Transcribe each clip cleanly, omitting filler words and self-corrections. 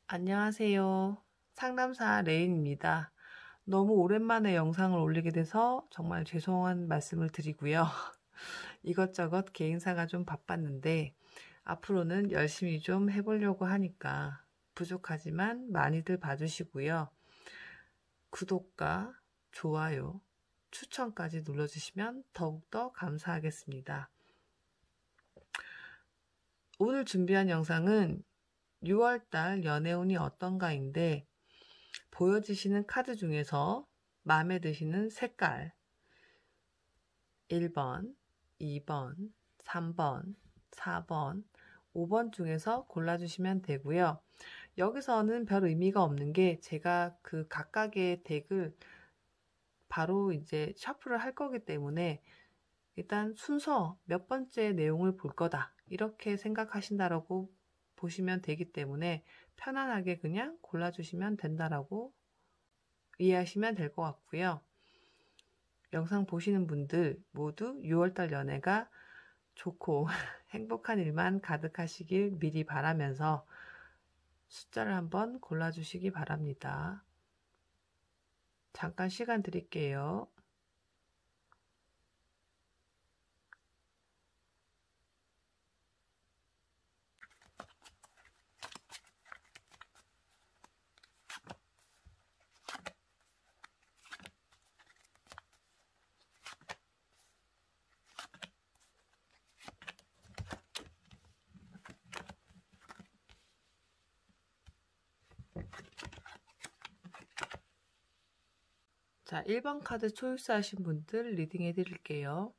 안녕하세요. 상담사 레인입니다. 너무 오랜만에 영상을 올리게 돼서 정말 죄송한 말씀을 드리고요. 이것저것 개인사가 좀 바빴는데 앞으로는 열심히 좀 해보려고 하니까 부족하지만 많이들 봐주시고요. 구독과 좋아요, 추천까지 눌러주시면 더욱더 감사하겠습니다. 오늘 준비한 영상은 6월달 연애운이 어떤가인데 보여지시는 카드 중에서 마음에 드시는 색깔 1번, 2번, 3번, 4번, 5번 중에서 골라주시면 되고요. 여기서는 별 의미가 없는 게 제가 그 각각의 덱을 바로 이제 셔플을 할 거기 때문에 일단 순서 몇 번째 내용을 볼 거다 이렇게 생각하신다라고 보시면 되기 때문에 편안하게 그냥 골라주시면 된다라고 이해하시면 될 것 같고요. 영상 보시는 분들 모두 6월달 연애가 좋고 행복한 일만 가득하시길 미리 바라면서 숫자를 한번 골라주시기 바랍니다. 잠깐 시간 드릴게요. 자, 1번 카드 초이스 하신 분들 리딩 해드릴게요.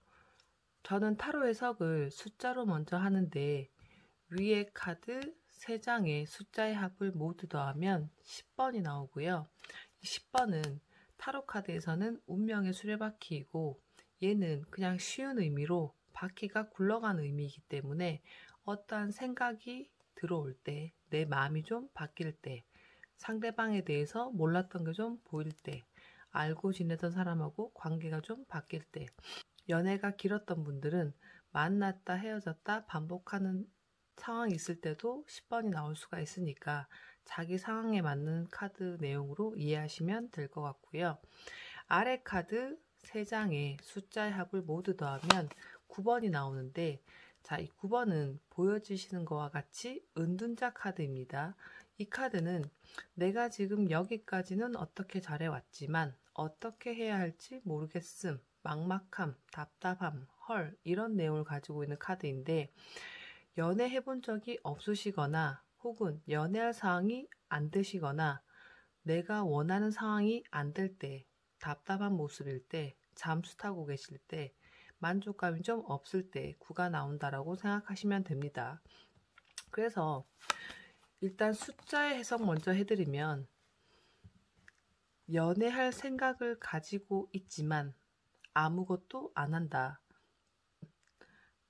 저는 타로 해석을 숫자로 먼저 하는데 위에 카드 3장의 숫자의 합을 모두 더하면 10번이 나오고요. 10번은 타로 카드에서는 운명의 수레바퀴이고 얘는 그냥 쉬운 의미로 바퀴가 굴러가는 의미이기 때문에 어떠한 생각이 들어올 때, 내 마음이 좀 바뀔 때, 상대방에 대해서 몰랐던 게 좀 보일 때, 알고 지내던 사람하고 관계가 좀 바뀔 때, 연애가 길었던 분들은 만났다 헤어졌다 반복하는 상황이 있을 때도 10번이 나올 수가 있으니까 자기 상황에 맞는 카드 내용으로 이해하시면 될 것 같고요. 아래 카드 3장의 숫자의 합을 모두 더하면 9번이 나오는데 자, 이 9번은 보여지시는 것과 같이 은둔자 카드입니다. 이 카드는 내가 지금 여기까지는 어떻게 잘해왔지만 어떻게 해야 할지 모르겠음, 막막함, 답답함, 헐 이런 내용을 가지고 있는 카드인데 연애해본 적이 없으시거나 혹은 연애할 상황이 안 되시거나 내가 원하는 상황이 안 될 때, 답답한 모습일 때, 잠수 타고 계실 때, 만족감이 좀 없을 때 구가 나온다라고 생각하시면 됩니다. 그래서 일단 숫자의 해석 먼저 해드리면 연애할 생각을 가지고 있지만 아무것도 안 한다.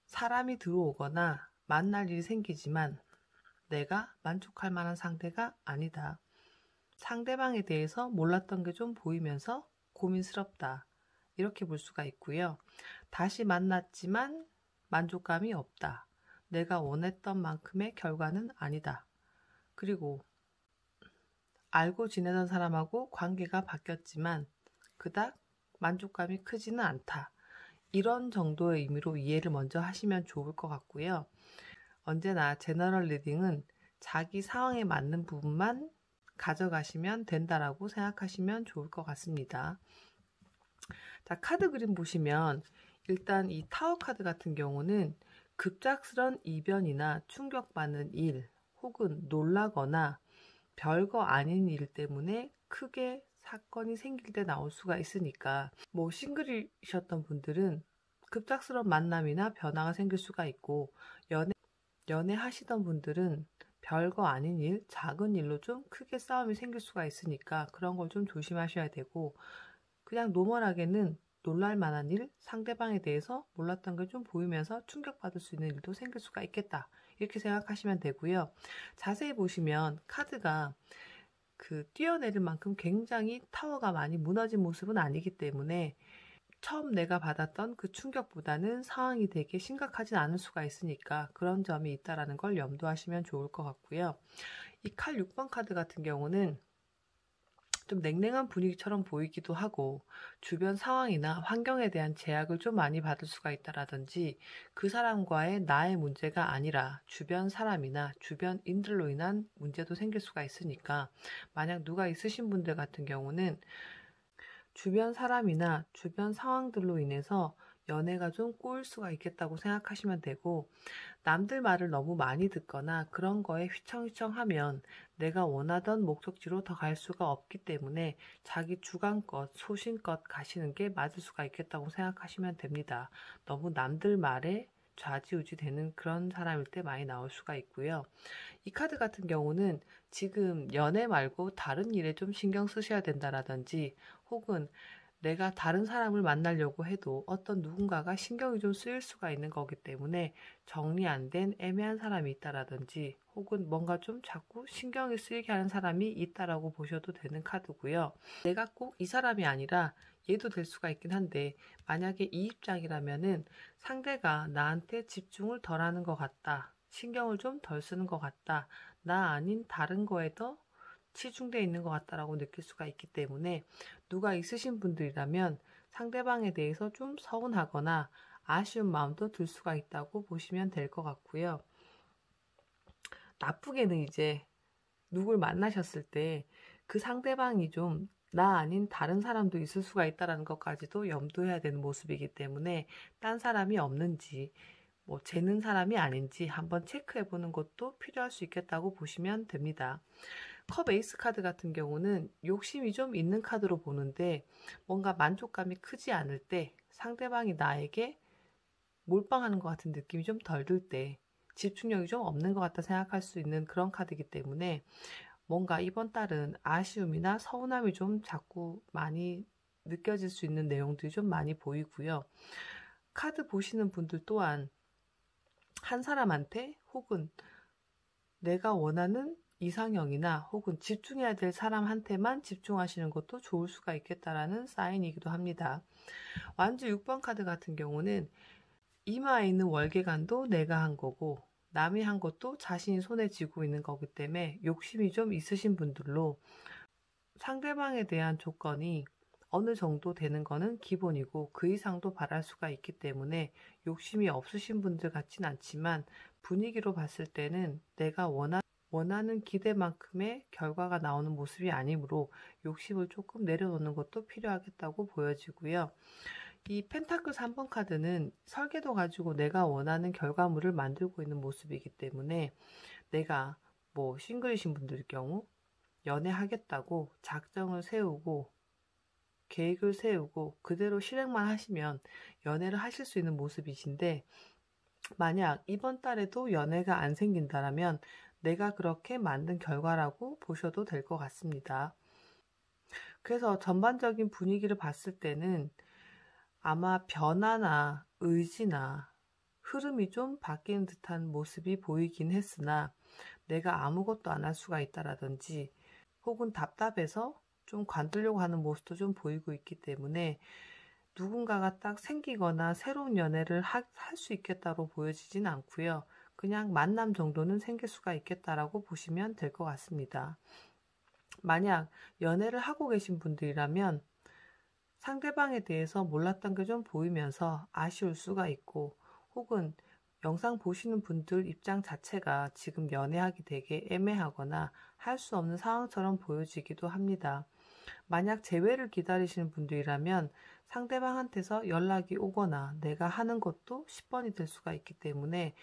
사람이 들어오거나 만날 일이 생기지만 내가 만족할 만한 상대가 아니다. 상대방에 대해서 몰랐던 게 좀 보이면서 고민스럽다. 이렇게 볼 수가 있고요. 다시 만났지만 만족감이 없다. 내가 원했던 만큼의 결과는 아니다. 그리고 알고 지내던 사람하고 관계가 바뀌었지만 그닥 만족감이 크지는 않다. 이런 정도의 의미로 이해를 먼저 하시면 좋을 것 같고요. 언제나 제너럴 리딩은 자기 상황에 맞는 부분만 가져가시면 된다라고 생각하시면 좋을 것 같습니다. 자, 카드 그림 보시면 일단 이 타워 카드 같은 경우는 급작스런 이변이나 충격받는 일 혹은 놀라거나 별거 아닌 일 때문에 크게 사건이 생길 때 나올 수가 있으니까 뭐 싱글이셨던 분들은 급작스러운 만남이나 변화가 생길 수가 있고 연애하시던 분들은 별거 아닌 일, 작은 일로 좀 크게 싸움이 생길 수가 있으니까 그런 걸 좀 조심하셔야 되고 그냥 노멀하게는 놀랄 만한 일, 상대방에 대해서 몰랐던 게 좀 보이면서 충격받을 수 있는 일도 생길 수가 있겠다. 이렇게 생각하시면 되고요. 자세히 보시면 카드가 그 뛰어내릴 만큼 굉장히 타워가 많이 무너진 모습은 아니기 때문에 처음 내가 받았던 그 충격보다는 상황이 되게 심각하진 않을 수가 있으니까 그런 점이 있다라는 걸 염두하시면 좋을 것 같고요. 이 칼 6번 카드 같은 경우는 좀 냉랭한 분위기처럼 보이기도 하고 주변 상황이나 환경에 대한 제약을 좀 많이 받을 수가 있다라든지 그 사람과의 나의 문제가 아니라 주변 사람이나 주변인들로 인한 문제도 생길 수가 있으니까 만약 누가 있으신 분들 같은 경우는 주변 사람이나 주변 상황들로 인해서 연애가 좀 꼬일 수가 있겠다고 생각하시면 되고 남들 말을 너무 많이 듣거나 그런 거에 휘청휘청하면 내가 원하던 목적지로 더 갈 수가 없기 때문에 자기 주관껏 소신껏 가시는 게 맞을 수가 있겠다고 생각하시면 됩니다. 너무 남들 말에 좌지우지 되는 그런 사람일 때 많이 나올 수가 있고요. 이 카드 같은 경우는 지금 연애 말고 다른 일에 좀 신경 쓰셔야 된다라든지 혹은 내가 다른 사람을 만나려고 해도 어떤 누군가가 신경이 좀 쓰일 수가 있는 거기 때문에 정리 안 된 애매한 사람이 있다라든지 혹은 뭔가 좀 자꾸 신경이 쓰이게 하는 사람이 있다라고 보셔도 되는 카드고요. 내가 꼭 이 사람이 아니라 얘도 될 수가 있긴 한데 만약에 이 입장이라면은 상대가 나한테 집중을 덜 하는 것 같다. 신경을 좀 덜 쓰는 것 같다. 나 아닌 다른 거에 더 치중되어 있는 것 같다라고 느낄 수가 있기 때문에 누가 있으신 분들이라면 상대방에 대해서 좀 서운하거나 아쉬운 마음도 들 수가 있다고 보시면 될 것 같고요. 나쁘게는 이제 누굴 만나셨을 때 그 상대방이 좀 나 아닌 다른 사람도 있을 수가 있다는 것까지도 염두해야 되는 모습이기 때문에 딴 사람이 없는지 뭐 재는 사람이 아닌지 한번 체크해 보는 것도 필요할 수 있겠다고 보시면 됩니다. 컵 에이스 카드 같은 경우는 욕심이 좀 있는 카드로 보는데 뭔가 만족감이 크지 않을 때 상대방이 나에게 몰빵하는 것 같은 느낌이 좀 덜 들 때 집중력이 좀 없는 것 같다 생각할 수 있는 그런 카드이기 때문에 뭔가 이번 달은 아쉬움이나 서운함이 좀 자꾸 많이 느껴질 수 있는 내용들이 좀 많이 보이고요. 카드 보시는 분들 또한 한 사람한테 혹은 내가 원하는 이상형이나 혹은 집중해야 될 사람한테만 집중하시는 것도 좋을 수가 있겠다라는 사인이기도 합니다. 완주 6번 카드 같은 경우는 이마에 있는 월계관도 내가 한 거고 남이 한 것도 자신이 손에 쥐고 있는 거기 때문에 욕심이 좀 있으신 분들로 상대방에 대한 조건이 어느 정도 되는 거는 기본이고 그 이상도 바랄 수가 있기 때문에 욕심이 없으신 분들 같진 않지만 분위기로 봤을 때는 내가 원하는 기대만큼의 결과가 나오는 모습이 아니므로 욕심을 조금 내려놓는 것도 필요하겠다고 보여지고요. 이 펜타클 3번 카드는 설계도 가지고 내가 원하는 결과물을 만들고 있는 모습이기 때문에 내가 뭐 싱글이신 분들 경우 연애하겠다고 작정을 세우고 계획을 세우고 그대로 실행만 하시면 연애를 하실 수 있는 모습이신데 만약 이번 달에도 연애가 안 생긴다라면 내가 그렇게 만든 결과라고 보셔도 될 것 같습니다. 그래서 전반적인 분위기를 봤을 때는 아마 변화나 의지나 흐름이 좀 바뀌는 듯한 모습이 보이긴 했으나 내가 아무것도 안 할 수가 있다라든지 혹은 답답해서 좀 관두려고 하는 모습도 좀 보이고 있기 때문에 누군가가 딱 생기거나 새로운 연애를 할 수 있겠다고 보여지진 않고요. 그냥 만남 정도는 생길 수가 있겠다라고 보시면 될 것 같습니다. 만약 연애를 하고 계신 분들이라면 상대방에 대해서 몰랐던 게 좀 보이면서 아쉬울 수가 있고 혹은 영상 보시는 분들 입장 자체가 지금 연애하기 되게 애매하거나 할 수 없는 상황처럼 보여지기도 합니다. 만약 재회를 기다리시는 분들이라면 상대방한테서 연락이 오거나 내가 하는 것도 10번이 될 수가 있기 때문에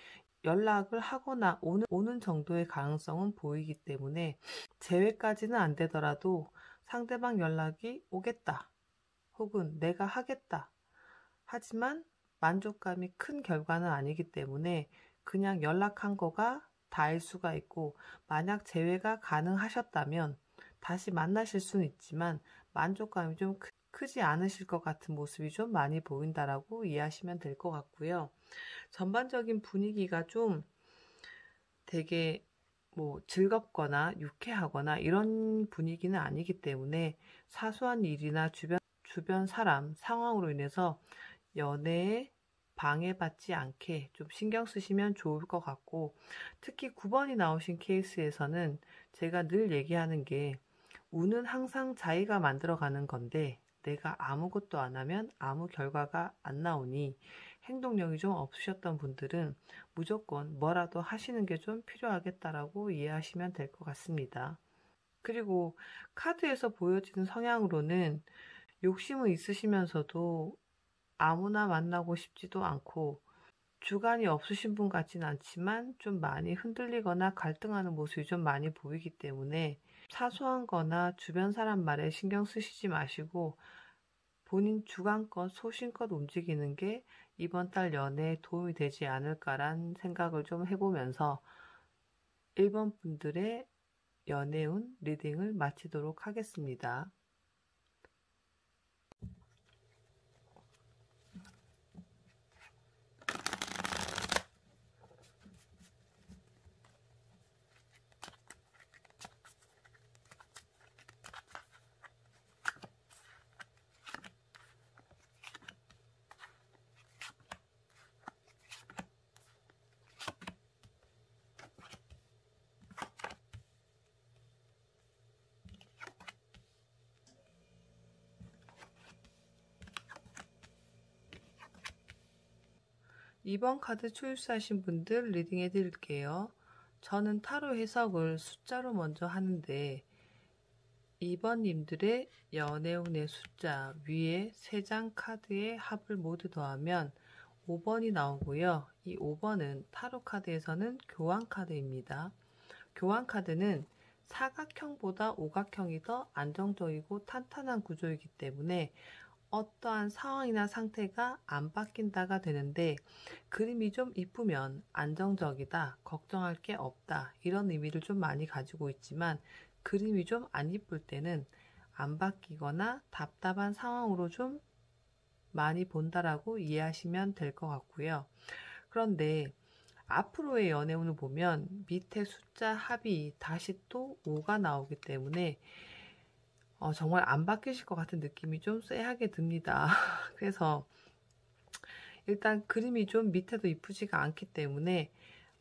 연락을 하거나 오는 정도의 가능성은 보이기 때문에 재회까지는 안 되더라도 상대방 연락이 오겠다. 혹은 내가 하겠다. 하지만 만족감이 큰 결과는 아니기 때문에 그냥 연락한 거가 다일 수가 있고 만약 재회가 가능하셨다면 다시 만나실 수는 있지만 만족감이 좀 크지 않으실 것 같은 모습이 좀 많이 보인다라고 이해하시면 될 것 같고요. 전반적인 분위기가 좀 되게 뭐 즐겁거나 유쾌하거나 이런 분위기는 아니기 때문에 사소한 일이나 주변 사람, 상황으로 인해서 연애에 방해받지 않게 좀 신경 쓰시면 좋을 것 같고, 특히 9번이 나오신 케이스에서는 제가 늘 얘기하는 게, 운은 항상 자기가 만들어가는 건데 내가 아무것도 안 하면 아무 결과가 안 나오니, 행동력이 좀 없으셨던 분들은 무조건 뭐라도 하시는 게 좀 필요하겠다라고 이해하시면 될 것 같습니다. 그리고 카드에서 보여지는 성향으로는 욕심은 있으시면서도 아무나 만나고 싶지도 않고, 주관이 없으신 분 같진 않지만 좀 많이 흔들리거나 갈등하는 모습이 좀 많이 보이기 때문에, 사소한 거나 주변 사람 말에 신경 쓰시지 마시고 본인 주관껏 소신껏 움직이는 게 이번 달 연애에 도움이 되지 않을까란 생각을 좀 해보면서 1번 분들의 연애운 리딩을 마치도록 하겠습니다. 이번 카드 초이스하신 분들 리딩해 드릴게요. 저는 타로 해석을 숫자로 먼저 하는데, 2번님들의 연애운의 숫자 위에 3장 카드의 합을 모두 더하면 5번이 나오고요. 이 5번은 타로 카드에서는 교환 카드입니다. 교환 카드는 사각형보다 오각형이 더 안정적이고 탄탄한 구조이기 때문에 어떠한 상황이나 상태가 안 바뀐다가 되는데, 그림이 좀 이쁘면 안정적이다, 걱정할 게 없다, 이런 의미를 좀 많이 가지고 있지만, 그림이 좀 안 이쁠 때는 안 바뀌거나 답답한 상황으로 좀 많이 본다라고 이해하시면 될 것 같고요. 그런데 앞으로의 연애운을 보면 밑에 숫자 합이 다시 또 5가 나오기 때문에 정말 안 바뀌실 것 같은 느낌이 좀 쎄하게 듭니다. 그래서 일단 그림이 좀 밑에도 이쁘지가 않기 때문에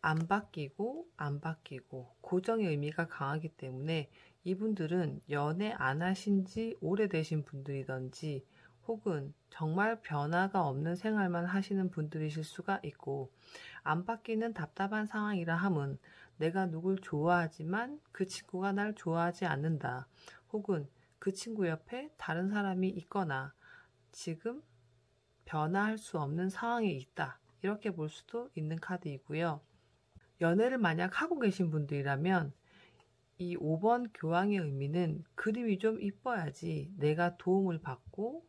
안 바뀌고 고정의 의미가 강하기 때문에, 이분들은 연애 안 하신 지 오래되신 분들이든지 혹은 정말 변화가 없는 생활만 하시는 분들이실 수가 있고, 안 바뀌는 답답한 상황이라 함은 내가 누굴 좋아하지만 그 친구가 날 좋아하지 않는다, 혹은 그 친구 옆에 다른 사람이 있거나 지금 변화할 수 없는 상황에 있다, 이렇게 볼 수도 있는 카드이고요. 연애를 만약 하고 계신 분들이라면 이 5번 교황의 의미는 그림이 좀 이뻐야지 내가 도움을 받고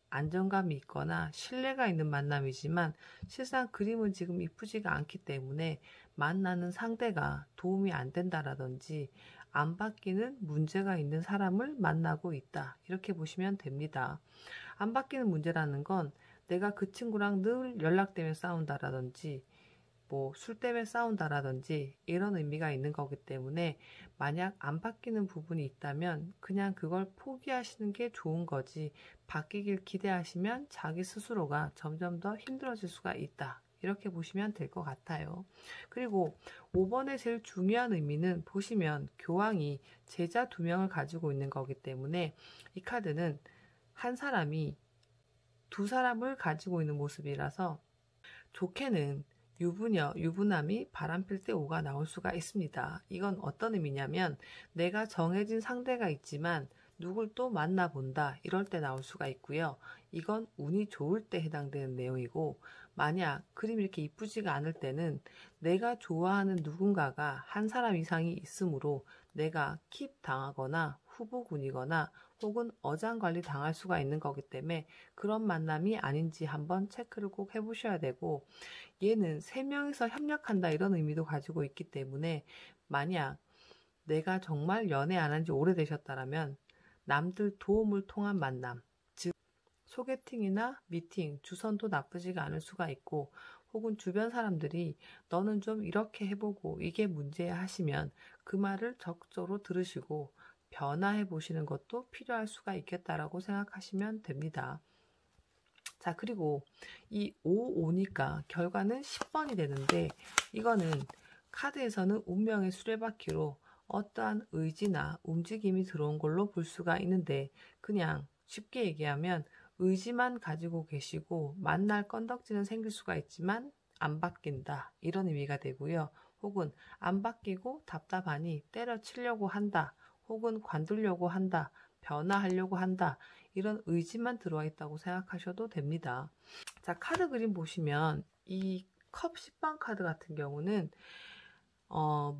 안정감이 있거나 신뢰가 있는 만남이지만, 실상 그림은 지금 이쁘지가 않기 때문에 만나는 상대가 도움이 안 된다라든지 안 바뀌는 문제가 있는 사람을 만나고 있다, 이렇게 보시면 됩니다. 안 바뀌는 문제라는 건 내가 그 친구랑 늘 연락 때문에 싸운다라든지 술 때문에 싸운다라든지 이런 의미가 있는 거기 때문에, 만약 안 바뀌는 부분이 있다면 그냥 그걸 포기하시는 게 좋은 거지, 바뀌길 기대하시면 자기 스스로가 점점 더 힘들어질 수가 있다, 이렇게 보시면 될 것 같아요. 그리고 5번의 제일 중요한 의미는 보시면 교황이 제자 2명을 가지고 있는 거기 때문에, 이 카드는 한 사람이 두 사람을 가지고 있는 모습이라서 좋게는 유부남이 바람필 때 5가 나올 수가 있습니다. 이건 어떤 의미냐면, 내가 정해진 상대가 있지만 누굴 또 만나본다, 이럴 때 나올 수가 있고요. 이건 운이 좋을 때 해당되는 내용이고, 만약 그림이 이렇게 이쁘지가 않을 때는 내가 좋아하는 누군가가 한 사람 이상이 있으므로 내가 킵 당하거나 후보군이거나 혹은 어장관리 당할 수가 있는 거기 때문에 그런 만남이 아닌지 한번 체크를 꼭 해보셔야 되고, 얘는 3명이서 협력한다, 이런 의미도 가지고 있기 때문에, 만약 내가 정말 연애 안 한 지 오래되셨다라면 남들 도움을 통한 만남, 즉 소개팅이나 미팅, 주선도 나쁘지가 않을 수가 있고, 혹은 주변 사람들이 너는 좀 이렇게 해보고 이게 문제야 하시면 그 말을 적극적으로 들으시고 변화해 보시는 것도 필요할 수가 있겠다라고 생각하시면 됩니다. 자, 그리고 이 5, 5니까 결과는 10번이 되는데, 이거는 카드에서는 운명의 수레바퀴로 어떠한 의지나 움직임이 들어온 걸로 볼 수가 있는데, 그냥 쉽게 얘기하면 의지만 가지고 계시고 만날 건덕지는 생길 수가 있지만 안 바뀐다, 이런 의미가 되고요. 혹은 안 바뀌고 답답하니 때려치려고 한다, 혹은 관두려고 한다, 변화하려고 한다, 이런 의지만 들어와 있다고 생각하셔도 됩니다. 자, 카드 그림 보시면 이 컵 10번 카드 같은 경우는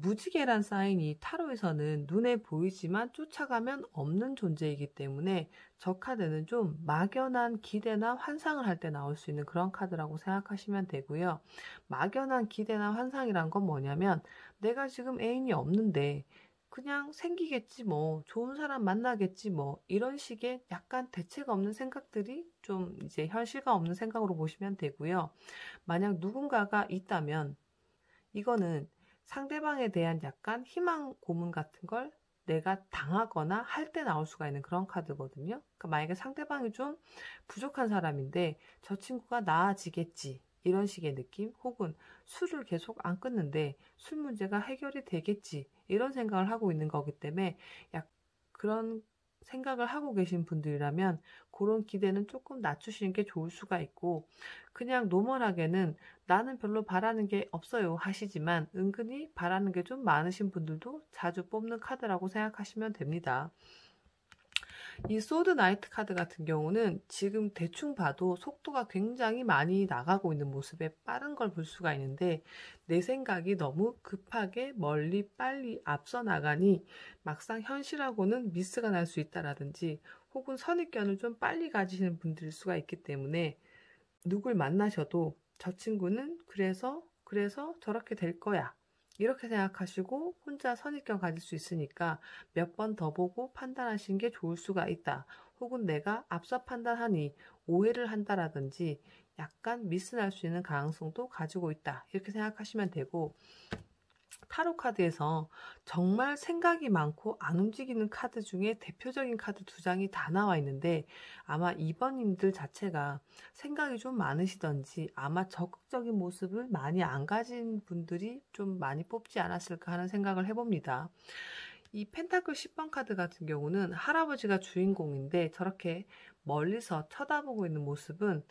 무지개란 사인이 타로에서는 눈에 보이지만 쫓아가면 없는 존재이기 때문에 저 카드는 좀 막연한 기대나 환상을 할 때 나올 수 있는 그런 카드라고 생각하시면 되고요. 막연한 기대나 환상이란 건 뭐냐면, 내가 지금 애인이 없는데 그냥 생기겠지 뭐, 좋은 사람 만나겠지 뭐, 이런 식의 약간 대책 없는 생각들이 좀 이제 현실감 없는 생각으로 보시면 되고요. 만약 누군가가 있다면 이거는 상대방에 대한 약간 희망 고문 같은 걸 내가 당하거나 할 때 나올 수가 있는 그런 카드거든요. 그러니까 만약에 상대방이 좀 부족한 사람인데 저 친구가 나아지겠지, 이런 식의 느낌, 혹은 술을 계속 안 끊는데 술 문제가 해결이 되겠지, 이런 생각을 하고 있는 거기 때문에 약 그런 생각을 하고 계신 분들이라면 그런 기대는 조금 낮추시는 게 좋을 수가 있고, 그냥 노멀하게는 나는 별로 바라는 게 없어요 하시지만 은근히 바라는 게 좀 많으신 분들도 자주 뽑는 카드라고 생각하시면 됩니다. 이 소드 나이트 카드 같은 경우는 지금 대충 봐도 속도가 굉장히 많이 나가고 있는 모습에 빠른 걸 볼 수가 있는데, 내 생각이 너무 급하게 멀리 빨리 앞서 나가니 막상 현실하고는 미스가 날 수 있다라든지, 혹은 선입견을 좀 빨리 가지시는 분들일 수가 있기 때문에 누굴 만나셔도 저 친구는 그래서 저렇게 될 거야, 이렇게 생각하시고 혼자 선입견 가질 수 있으니까 몇 번 더 보고 판단하시는 게 좋을 수가 있다. 혹은 내가 앞서 판단하니 오해를 한다라든지 약간 미스 날 수 있는 가능성도 가지고 있다, 이렇게 생각하시면 되고, 타로 카드에서 정말 생각이 많고 안 움직이는 카드 중에 대표적인 카드 두 장이 다 나와 있는데, 아마 2번님들 자체가 생각이 좀 많으시던지 아마 적극적인 모습을 많이 안 가진 분들이 좀 많이 뽑지 않았을까 하는 생각을 해봅니다. 이 펜타클 10번 카드 같은 경우는 할아버지가 주인공인데 저렇게 멀리서 쳐다보고 있는 모습은,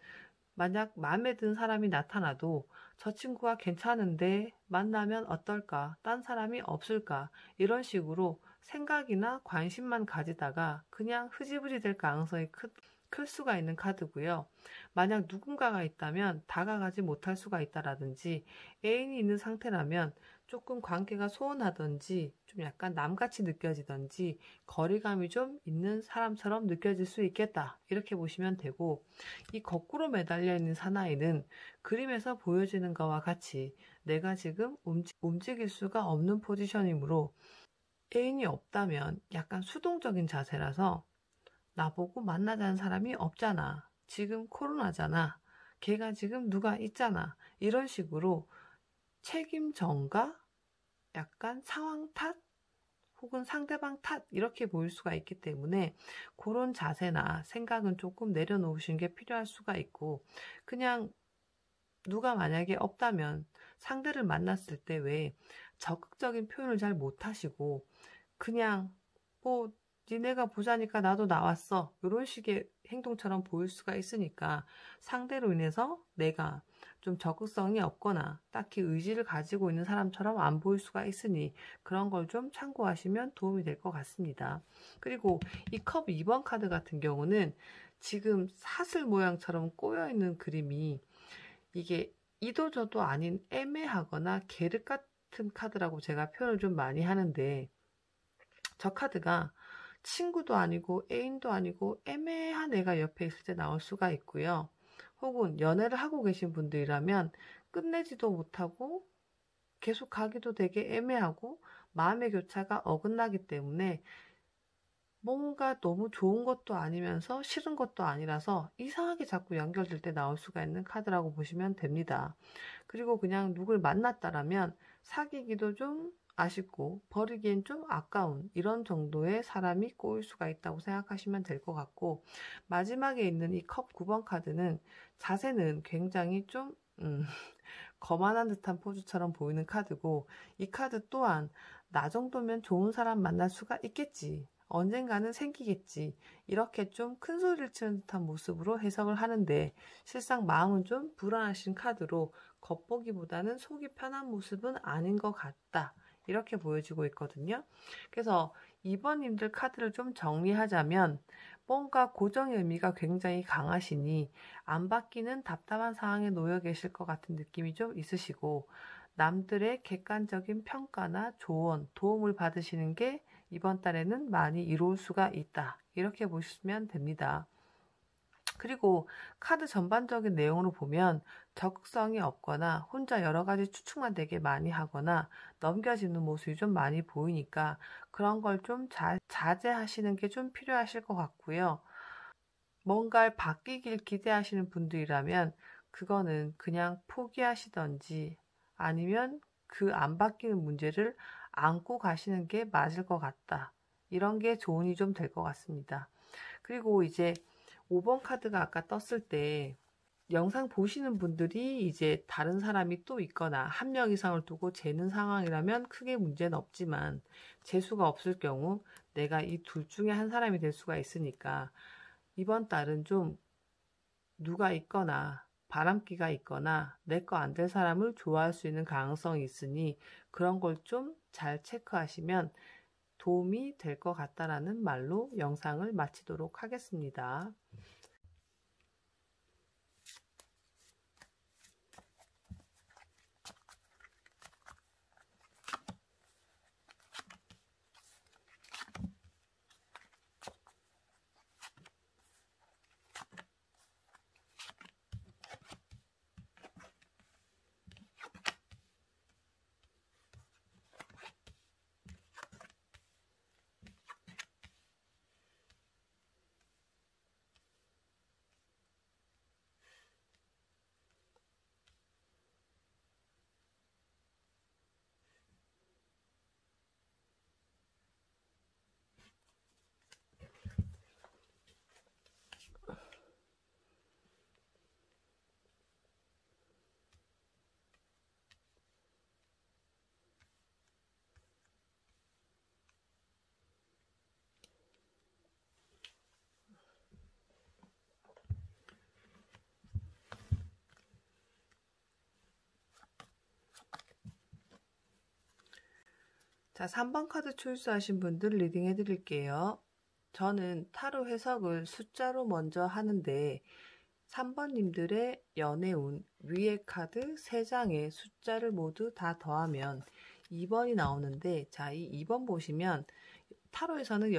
만약 마음에 든 사람이 나타나도 저 친구가 괜찮은데 만나면 어떨까? 딴 사람이 없을까? 이런 식으로 생각이나 관심만 가지다가 그냥 흐지부지 될 가능성이 클 수가 있는 카드고요. 만약 누군가가 있다면 다가가지 못할 수가 있다라든지, 애인이 있는 상태라면 조금 관계가 소원하던지 좀 약간 남같이 느껴지던지 거리감이 좀 있는 사람처럼 느껴질 수 있겠다, 이렇게 보시면 되고, 이 거꾸로 매달려 있는 사나이는 그림에서 보여지는 것과 같이 내가 지금 움직일 수가 없는 포지션이므로 애인이 없다면 약간 수동적인 자세라서 나보고 만나자는 사람이 없잖아, 지금 코로나잖아, 걔가 지금 누가 있잖아, 이런 식으로 책임 전가, 약간 상황 탓, 혹은 상대방 탓, 이렇게 보일 수가 있기 때문에 그런 자세나 생각은 조금 내려놓으시는 게 필요할 수가 있고, 그냥 누가 만약에 없다면 상대를 만났을 때 왜 적극적인 표현을 잘 못하시고 그냥 뭐 니네가 보자니까 나도 나왔어, 이런 식의 행동처럼 보일 수가 있으니까 상대로 인해서 내가 좀 적극성이 없거나 딱히 의지를 가지고 있는 사람처럼 안 보일 수가 있으니 그런 걸 좀 참고하시면 도움이 될 것 같습니다. 그리고 이 컵 2번 카드 같은 경우는 지금 사슬 모양처럼 꼬여있는 그림이, 이게 이도저도 아닌 애매하거나 계륵 같은 카드라고 제가 표현을 좀 많이 하는데, 저 카드가 친구도 아니고 애인도 아니고 애매한 애가 옆에 있을 때 나올 수가 있고요. 혹은 연애를 하고 계신 분들이라면 끝내지도 못하고 계속 가기도 되게 애매하고 마음의 교차가 어긋나기 때문에 뭔가 너무 좋은 것도 아니면서 싫은 것도 아니라서 이상하게 자꾸 연결될 때 나올 수가 있는 카드라고 보시면 됩니다. 그리고 그냥 누굴 만났다라면 사귀기도 좀 아쉽고 버리기엔 좀 아까운 이런 정도의 사람이 꼬일 수가 있다고 생각하시면 될 것 같고, 마지막에 있는 이 컵 9번 카드는 자세는 굉장히 좀 거만한 듯한 포즈처럼 보이는 카드고, 이 카드 또한 나 정도면 좋은 사람 만날 수가 있겠지, 언젠가는 생기겠지, 이렇게 좀 큰 소리를 치는 듯한 모습으로 해석을 하는데, 실상 마음은 좀 불안하신 카드로 겉보기보다는 속이 편한 모습은 아닌 것 같다, 이렇게 보여지고 있거든요. 그래서 2번님들 카드를 좀 정리하자면, 뭔가 고정의 의미가 굉장히 강하시니 안 바뀌는 답답한 상황에 놓여 계실 것 같은 느낌이 좀 있으시고, 남들의 객관적인 평가나 조언, 도움을 받으시는 게 이번 달에는 많이 이로울 수가 있다, 이렇게 보시면 됩니다. 그리고 카드 전반적인 내용으로 보면 적극성이 없거나 혼자 여러 가지 추측만 되게 많이 하거나 넘겨지는 모습이 좀 많이 보이니까 그런 걸 좀 자제하시는 게 좀 필요하실 것 같고요. 뭔가를 바뀌길 기대하시는 분들이라면 그거는 그냥 포기하시던지, 아니면 그 안 바뀌는 문제를 안고 가시는 게 맞을 것 같다, 이런 게 조언이 좀 될 것 같습니다. 그리고 이제 5번 카드가 아까 떴을 때 영상 보시는 분들이 이제 다른 사람이 또 있거나 한 명 이상을 두고 재는 상황이라면 크게 문제는 없지만, 재수가 없을 경우 내가 이 둘 중에 한 사람이 될 수가 있으니까 이번 달은 좀 누가 있거나 바람기가 있거나 내 거 안 될 사람을 좋아할 수 있는 가능성이 있으니 그런 걸 좀 잘 체크하시면 도움이 될 것 같다라는 말로 영상을 마치도록 하겠습니다. 자, 3번 카드 초이스하신 분들 리딩 해드릴게요. 저는 타로 해석을 숫자로 먼저 하는데 3번님들의 연애운 위에 카드 3장의 숫자를 모두 다 더하면 2번이 나오는데, 자, 이 2번 보시면 타로에서는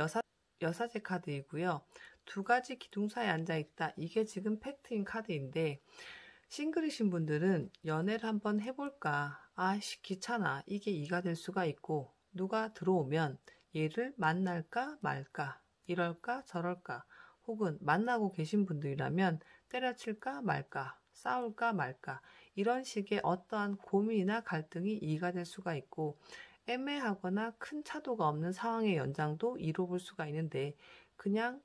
여사제 카드이고요. 두 가지 기둥사에 앉아있다, 이게 지금 팩트인 카드인데, 싱글이신 분들은 연애를 한번 해볼까, 아씨 귀찮아, 이게 2가 될 수가 있고, 누가 들어오면 얘를 만날까 말까, 이럴까 저럴까, 혹은 만나고 계신 분들이라면 때려칠까 말까, 싸울까 말까, 이런 식의 어떠한 고민이나 갈등이 2가 될 수가 있고, 애매하거나 큰 차도가 없는 상황의 연장도 2로 볼 수가 있는데, 그냥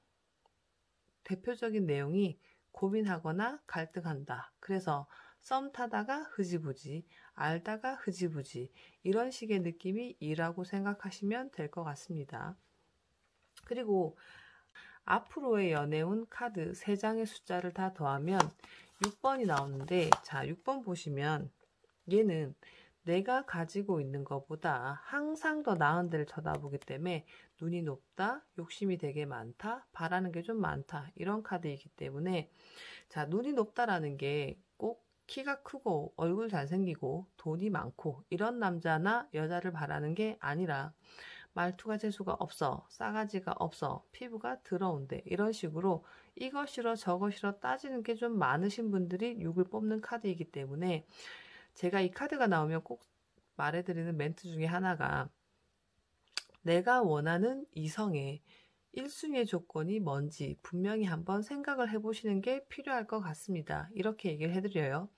대표적인 내용이 고민하거나 갈등한다, 그래서 썸 타다가 흐지부지, 알다가 흐지부지, 이런 식의 느낌이 2라고 생각하시면 될 것 같습니다. 그리고 앞으로의 연애운 카드 3장의 숫자를 다 더하면 6번이 나오는데, 자, 6번 보시면 얘는 내가 가지고 있는 것보다 항상 더 나은 데를 쳐다보기 때문에 눈이 높다, 욕심이 되게 많다, 바라는 게 좀 많다, 이런 카드이기 때문에, 자, 눈이 높다라는 게 꼭 키가 크고 얼굴 잘생기고 돈이 많고 이런 남자나 여자를 바라는 게 아니라, 말투가 재수가 없어, 싸가지가 없어, 피부가 더러운데, 이런 식으로 이거 싫어 저거 싫어 따지는 게 좀 많으신 분들이 6을 뽑는 카드이기 때문에, 제가 이 카드가 나오면 꼭 말해드리는 멘트 중에 하나가, 내가 원하는 이성의 1순위의 조건이 뭔지 분명히 한번 생각을 해보시는 게 필요할 것 같습니다, 이렇게 얘기를 해드려요.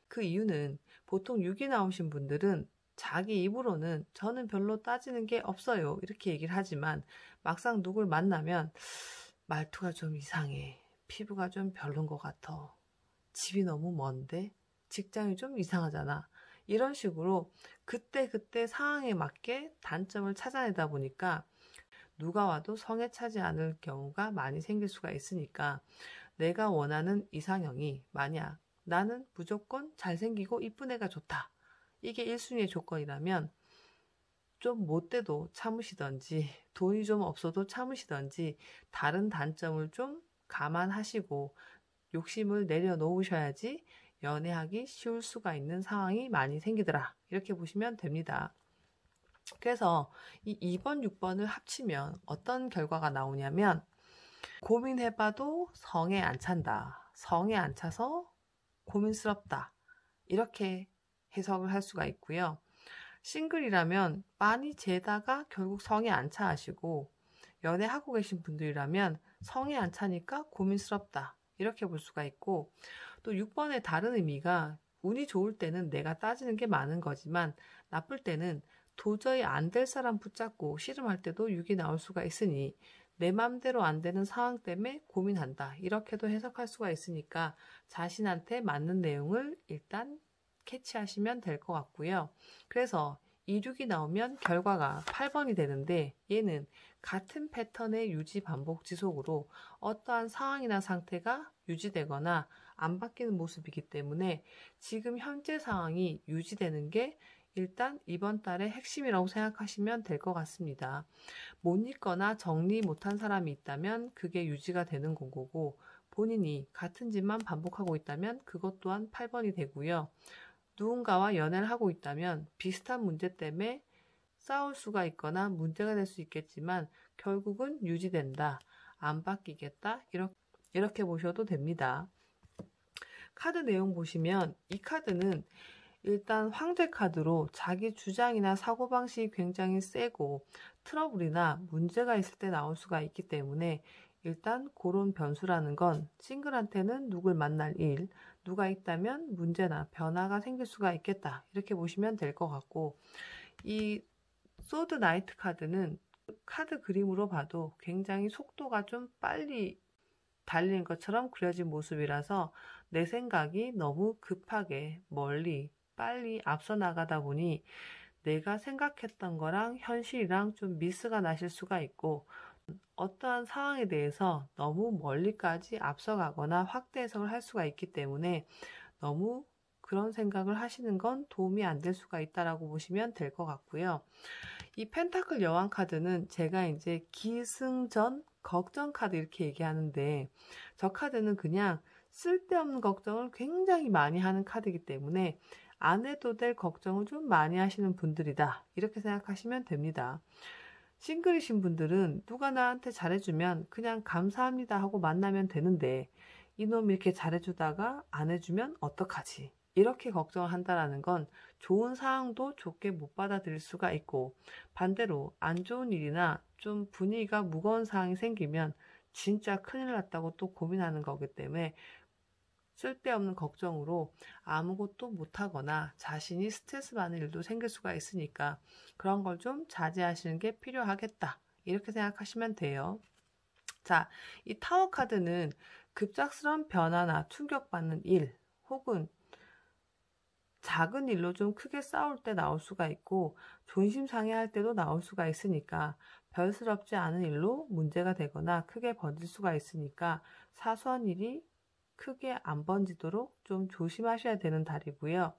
그 이유는 보통 6이 나오신 분들은 자기 입으로는 저는 별로 따지는 게 없어요 이렇게 얘기를 하지만 막상 누굴 만나면 말투가 좀 이상해, 피부가 좀 별론 것 같아, 집이 너무 먼데, 직장이 좀 이상하잖아, 이런 식으로 그때그때 상황에 맞게 단점을 찾아내다 보니까 누가 와도 성에 차지 않을 경우가 많이 생길 수가 있으니까 내가 원하는 이상형이 만약 나는 무조건 잘생기고 이쁜 애가 좋다, 이게 1순위의 조건이라면 좀 못돼도 참으시던지 돈이 좀 없어도 참으시던지 다른 단점을 좀 감안하시고 욕심을 내려놓으셔야지 연애하기 쉬울 수가 있는 상황이 많이 생기더라 이렇게 보시면 됩니다. 그래서 이 2번, 6번을 합치면 어떤 결과가 나오냐면 고민해봐도 성에 안 찬다, 성에 안 차서 고민스럽다, 이렇게 해석을 할 수가 있고요. 싱글이라면 많이 재다가 결국 성에 안 차 하시고, 연애하고 계신 분들이라면 성에 안 차니까 고민스럽다 이렇게 볼 수가 있고, 또 6번의 다른 의미가 운이 좋을 때는 내가 따지는 게 많은 거지만 나쁠 때는 도저히 안 될 사람 붙잡고 씨름할 때도 6이 나올 수가 있으니 내 맘대로 안 되는 상황 때문에 고민한다 이렇게도 해석할 수가 있으니까 자신한테 맞는 내용을 일단 캐치하시면 될 것 같고요. 그래서 2, 6이 나오면 결과가 8번이 되는데 얘는 같은 패턴의 유지 반복 지속으로 어떠한 상황이나 상태가 유지되거나 안 바뀌는 모습이기 때문에 지금 현재 상황이 유지되는 게 일단 이번 달의 핵심이라고 생각하시면 될 것 같습니다. 못 잊거나 정리 못한 사람이 있다면 그게 유지가 되는 거고, 본인이 같은 짓만 반복하고 있다면 그것 또한 8번이 되고요. 누군가와 연애를 하고 있다면 비슷한 문제 때문에 싸울 수가 있거나 문제가 될 수 있겠지만 결국은 유지된다, 안 바뀌겠다, 이렇게 보셔도 됩니다. 카드 내용 보시면 이 카드는 일단 황제 카드로 자기 주장이나 사고방식이 굉장히 세고 트러블이나 문제가 있을 때 나올 수가 있기 때문에 일단 그런 변수라는 건 싱글한테는 누굴 만날 일, 누가 있다면 문제나 변화가 생길 수가 있겠다 이렇게 보시면 될 것 같고, 이 소드 나이트 카드는 카드 그림으로 봐도 굉장히 속도가 좀 빨리 달리는 것처럼 그려진 모습이라서 내 생각이 너무 급하게 멀리 빨리 앞서 나가다 보니 내가 생각했던 거랑 현실이랑 좀 미스가 나실 수가 있고, 어떠한 상황에 대해서 너무 멀리까지 앞서가거나 확대 해석을 할 수가 있기 때문에 너무 그런 생각을 하시는 건 도움이 안 될 수가 있다라고 보시면 될 것 같고요. 이 펜타클 여왕 카드는 제가 이제 기승전 걱정 카드 이렇게 얘기하는데, 저 카드는 그냥 쓸데없는 걱정을 굉장히 많이 하는 카드이기 때문에 안 해도 될 걱정을 좀 많이 하시는 분들이다 이렇게 생각하시면 됩니다. 싱글이신 분들은 누가 나한테 잘해주면 그냥 감사합니다 하고 만나면 되는데 이놈이 이렇게 잘해주다가 안 해주면 어떡하지, 이렇게 걱정을 한다는 건 좋은 상황도 좋게 못 받아들일 수가 있고, 반대로 안 좋은 일이나 좀 분위기가 무거운 상황이 생기면 진짜 큰일 났다고 또 고민하는 거기 때문에 쓸데없는 걱정으로 아무것도 못하거나 자신이 스트레스 받는 일도 생길 수가 있으니까 그런 걸 좀 자제하시는 게 필요하겠다 이렇게 생각하시면 돼요. 자, 이 타워 카드는 급작스러운 변화나 충격받는 일 혹은 작은 일로 좀 크게 싸울 때 나올 수가 있고 존심상해할 때도 나올 수가 있으니까 별스럽지 않은 일로 문제가 되거나 크게 번질 수가 있으니까 사소한 일이 크게 안 번지도록 좀 조심하셔야 되는 달이고요.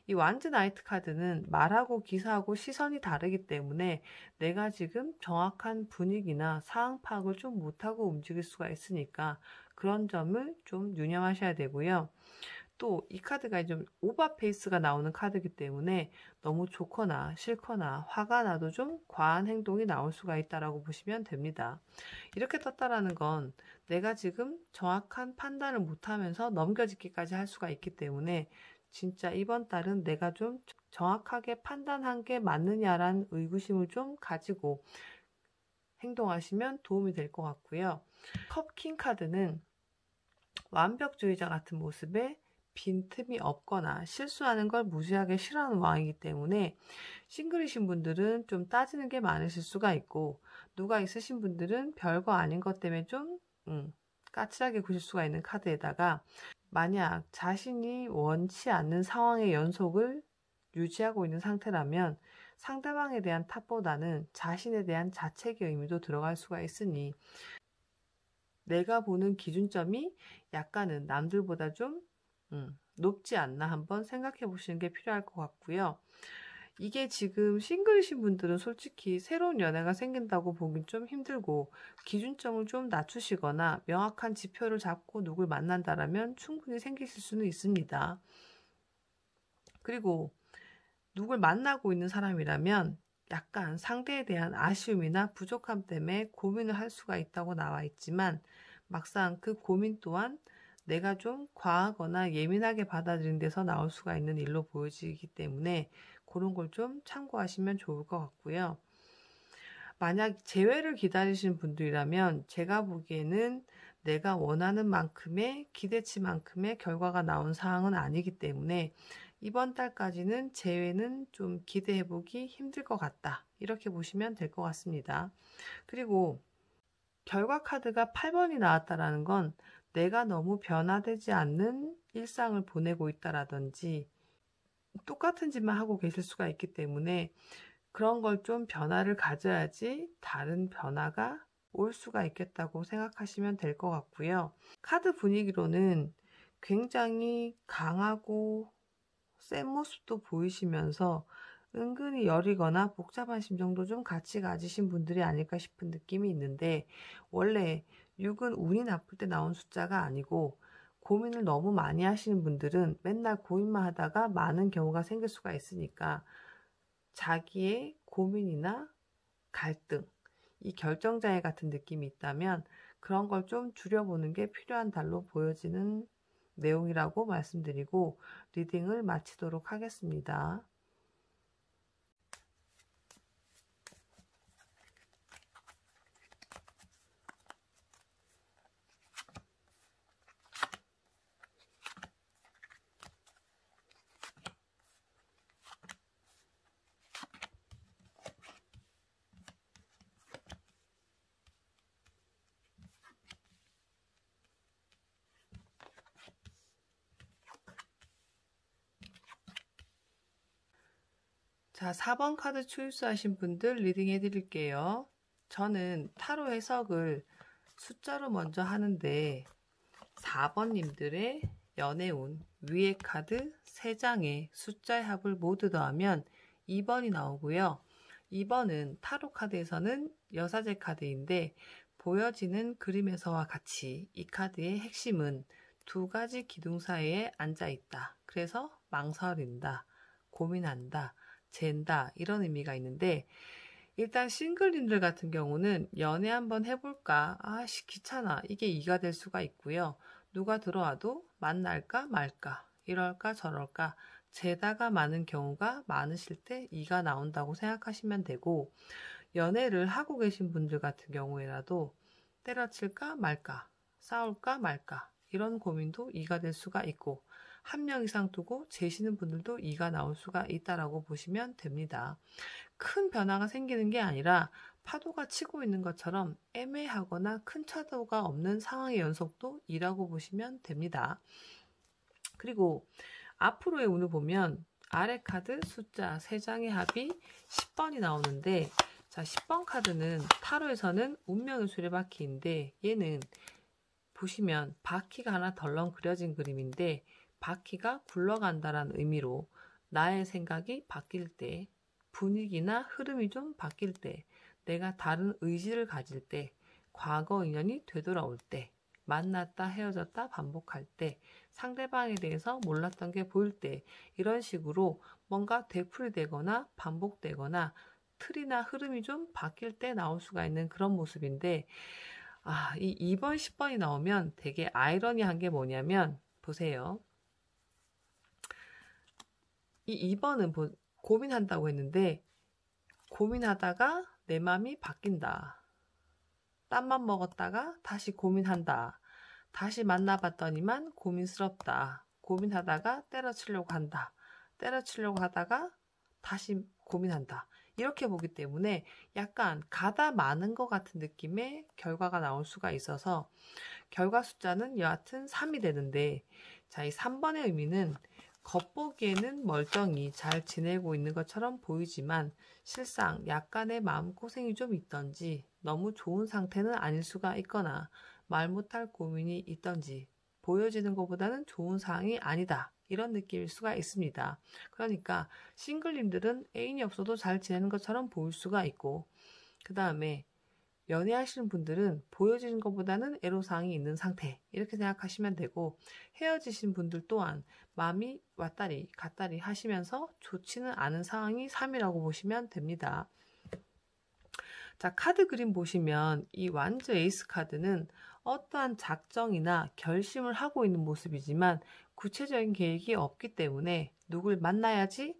이 완즈 나이트 카드는 말하고 기사하고 시선이 다르기 때문에 내가 지금 정확한 분위기나 상황 파악을 좀 못하고 움직일 수가 있으니까 그런 점을 좀 유념하셔야 되고요. 또 이 카드가 좀 오버페이스가 나오는 카드이기 때문에 너무 좋거나 싫거나 화가 나도 좀 과한 행동이 나올 수가 있다라고 보시면 됩니다. 이렇게 떴다라는 건 내가 지금 정확한 판단을 못하면서 넘겨짓기까지 할 수가 있기 때문에 진짜 이번 달은 내가 좀 정확하게 판단한 게 맞느냐라는 의구심을 좀 가지고 행동하시면 도움이 될 것 같고요. 컵킹 카드는 완벽주의자 같은 모습에 빈틈이 없거나 실수하는 걸 무지하게 싫어하는 왕이기 때문에 싱글이신 분들은 좀 따지는 게 많으실 수가 있고, 누가 있으신 분들은 별거 아닌 것 때문에 좀 까칠하게 구실 수가 있는 카드에다가, 만약 자신이 원치 않는 상황의 연속을 유지하고 있는 상태라면 상대방에 대한 탓보다는 자신에 대한 자책의 의미도 들어갈 수가 있으니, 내가 보는 기준점이 약간은 남들보다 좀 높지 않나 한번 생각해 보시는 게 필요할 것 같고요. 이게 지금 싱글이신 분들은 솔직히 새로운 연애가 생긴다고 보긴 좀 힘들고, 기준점을 좀 낮추시거나 명확한 지표를 잡고 누굴 만난다라면 충분히 생기실 수는 있습니다. 그리고 누굴 만나고 있는 사람이라면 약간 상대에 대한 아쉬움이나 부족함 때문에 고민을 할 수가 있다고 나와 있지만, 막상 그 고민 또한 내가 좀 과하거나 예민하게 받아들인 데서 나올 수가 있는 일로 보여지기 때문에 그런 걸 좀 참고하시면 좋을 것 같고요. 만약 재회를 기다리시는 분들이라면 제가 보기에는 내가 원하는 만큼의 기대치만큼의 결과가 나온 사항은 아니기 때문에 이번 달까지는 재회는 좀 기대해보기 힘들 것 같다, 이렇게 보시면 될 것 같습니다. 그리고 결과 카드가 8번이 나왔다라는 건 내가 너무 변화되지 않는 일상을 보내고 있다라든지 똑같은 짓만 하고 계실 수가 있기 때문에 그런 걸 좀 변화를 가져야지 다른 변화가 올 수가 있겠다고 생각하시면 될 것 같고요. 카드 분위기로는 굉장히 강하고 센 모습도 보이시면서 은근히 여리거나 복잡한 심정도 좀 같이 가지신 분들이 아닐까 싶은 느낌이 있는데, 원래 6은 운이 나쁠 때 나온 숫자가 아니고, 고민을 너무 많이 하시는 분들은 맨날 고민만 하다가 많은 경우가 생길 수가 있으니까 자기의 고민이나 갈등, 이 결정장애 같은 느낌이 있다면 그런 걸 좀 줄여보는 게 필요한 달로 보여지는 내용이라고 말씀드리고 리딩을 마치도록 하겠습니다. 자, 4번 카드 초이스하신 분들 리딩 해드릴게요. 저는 타로 해석을 숫자로 먼저 하는데 4번님들의 연애운 위에 카드 3장에 숫자의 합을 모두 더하면 2번이 나오고요. 2번은 타로 카드에서는 여사제 카드인데, 보여지는 그림에서와 같이 이 카드의 핵심은 두 가지 기둥 사이에 앉아 있다. 그래서 망설인다, 고민한다, 잰다, 이런 의미가 있는데, 일단 싱글님들 같은 경우는 연애 한번 해볼까? 아씨 귀찮아. 이게 2가 될 수가 있고요. 누가 들어와도 만날까 말까, 이럴까 저럴까 재다가 많은 경우가 많으실 때 2가 나온다고 생각하시면 되고, 연애를 하고 계신 분들 같은 경우에라도 때려칠까 말까, 싸울까 말까 이런 고민도 2가 될 수가 있고, 한 명 이상 두고 재시는 분들도 2가 나올 수가 있다라고 보시면 됩니다. 큰 변화가 생기는 게 아니라 파도가 치고 있는 것처럼 애매하거나 큰 차도가 없는 상황의 연속도 2라고 보시면 됩니다. 그리고 앞으로의 운을 보면 아래 카드 숫자 3장의 합이 10번이 나오는데, 자, 10번 카드는 타로에서는 운명의 수레바퀴인데, 얘는 보시면 바퀴가 하나 덜렁 그려진 그림인데, 바퀴가 굴러간다라는 의미로 나의 생각이 바뀔 때, 분위기나 흐름이 좀 바뀔 때, 내가 다른 의지를 가질 때, 과거 인연이 되돌아올 때, 만났다 헤어졌다 반복할 때, 상대방에 대해서 몰랐던 게 보일 때, 이런 식으로 뭔가 되풀이되거나 반복되거나 틀이나 흐름이 좀 바뀔 때 나올 수가 있는 그런 모습인데, 이 2번, 10번이 나오면 되게 아이러니한 게 뭐냐면, 보세요. 이 2번은 고민한다고 했는데, 고민하다가 내 맘이 바뀐다. 딴 맘 먹었다가 다시 고민한다. 다시 만나봤더니만 고민스럽다. 고민하다가 때려치려고 한다. 때려치려고 하다가 다시 고민한다. 이렇게 보기 때문에 약간 가다 마는 것 같은 느낌의 결과가 나올 수가 있어서 결과 숫자는 여하튼 3이 되는데, 자, 이 3번의 의미는 겉보기에는 멀쩡히 잘 지내고 있는 것처럼 보이지만 실상 약간의 마음고생이 좀 있던지 너무 좋은 상태는 아닐 수가 있거나 말 못할 고민이 있던지 보여지는 것보다는 좋은 상황이 아니다. 이런 느낌일 수가 있습니다. 그러니까 싱글님들은 애인이 없어도 잘 지내는 것처럼 보일 수가 있고, 그 다음에 연애하시는 분들은 보여지는 것보다는 애로사항이 있는 상태, 이렇게 생각하시면 되고, 헤어지신 분들 또한 마음이 왔다리 갔다리 하시면서 좋지는 않은 상황이 3이라고 보시면 됩니다. 자, 카드 그림 보시면 이 완즈 에이스 카드는 어떠한 작정이나 결심을 하고 있는 모습이지만 구체적인 계획이 없기 때문에 누굴 만나야지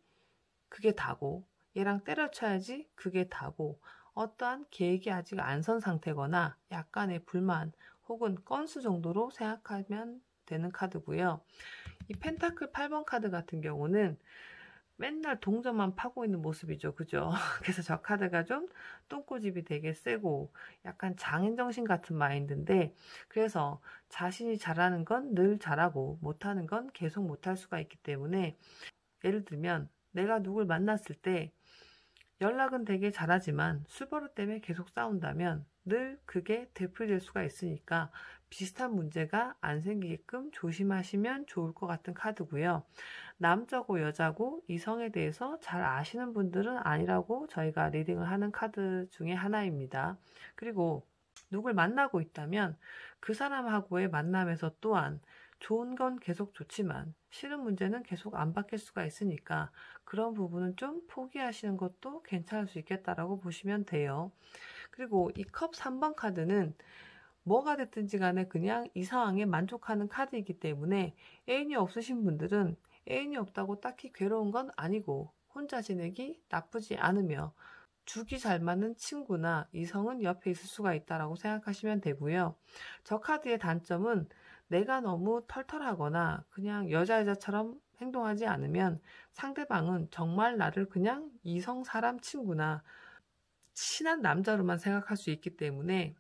그게 다고, 얘랑 때려쳐야지 그게 다고, 어떠한 계획이 아직 안 선 상태거나 약간의 불만 혹은 건수 정도로 생각하면 되는 카드고요. 이 펜타클 8번 카드 같은 경우는 맨날 동전만 파고 있는 모습이죠. 그죠? 그래서 저 카드가 좀 똥꼬집이 되게 세고 약간 장인정신 같은 마인드인데, 그래서 자신이 잘하는 건 늘 잘하고 못하는 건 계속 못할 수가 있기 때문에, 예를 들면 내가 누굴 만났을 때 연락은 되게 잘하지만 술버릇 때문에 계속 싸운다면 늘 그게 되풀이될 수가 있으니까 비슷한 문제가 안 생기게끔 조심하시면 좋을 것 같은 카드고요. 남자고 여자고 이성에 대해서 잘 아시는 분들은 아니라고 저희가 리딩을 하는 카드 중에 하나입니다. 그리고 누굴 만나고 있다면 그 사람하고의 만남에서 또한 좋은 건 계속 좋지만 싫은 문제는 계속 안 바뀔 수가 있으니까 그런 부분은 좀 포기하시는 것도 괜찮을 수 있겠다라고 보시면 돼요. 그리고 이 컵 3번 카드는 뭐가 됐든지 간에 그냥 이 상황에 만족하는 카드이기 때문에 애인이 없으신 분들은 애인이 없다고 딱히 괴로운 건 아니고 혼자 지내기 나쁘지 않으며 죽이 잘 맞는 친구나 이성은 옆에 있을 수가 있다라고 생각하시면 되고요. 저 카드의 단점은 내가 너무 털털하거나 그냥 여자처럼 행동하지 않으면 상대방은 정말 나를 그냥 이성 사람 친구나 친한 남자로만 생각할 수 있기 때문에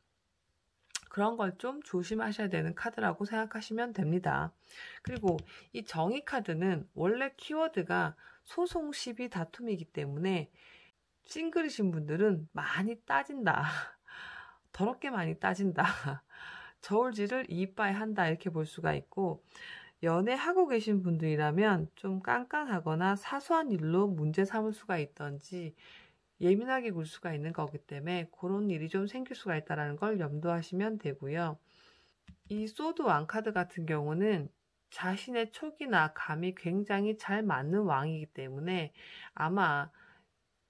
그런 걸 좀 조심하셔야 되는 카드라고 생각하시면 됩니다. 그리고 이 정의 카드는 원래 키워드가 소송, 시비, 다툼이기 때문에 싱글이신 분들은 많이 따진다. 더럽게 많이 따진다. 저울질을 이빠이 한다, 이렇게 볼 수가 있고, 연애하고 계신 분들이라면 좀 깐깐하거나 사소한 일로 문제 삼을 수가 있던지 예민하게 굴 수가 있는 거기 때문에 그런 일이 좀 생길 수가 있다는 걸 염두하시면 되고요. 이 소드 왕 카드 같은 경우는 자신의 촉이나 감이 굉장히 잘 맞는 왕이기 때문에 아마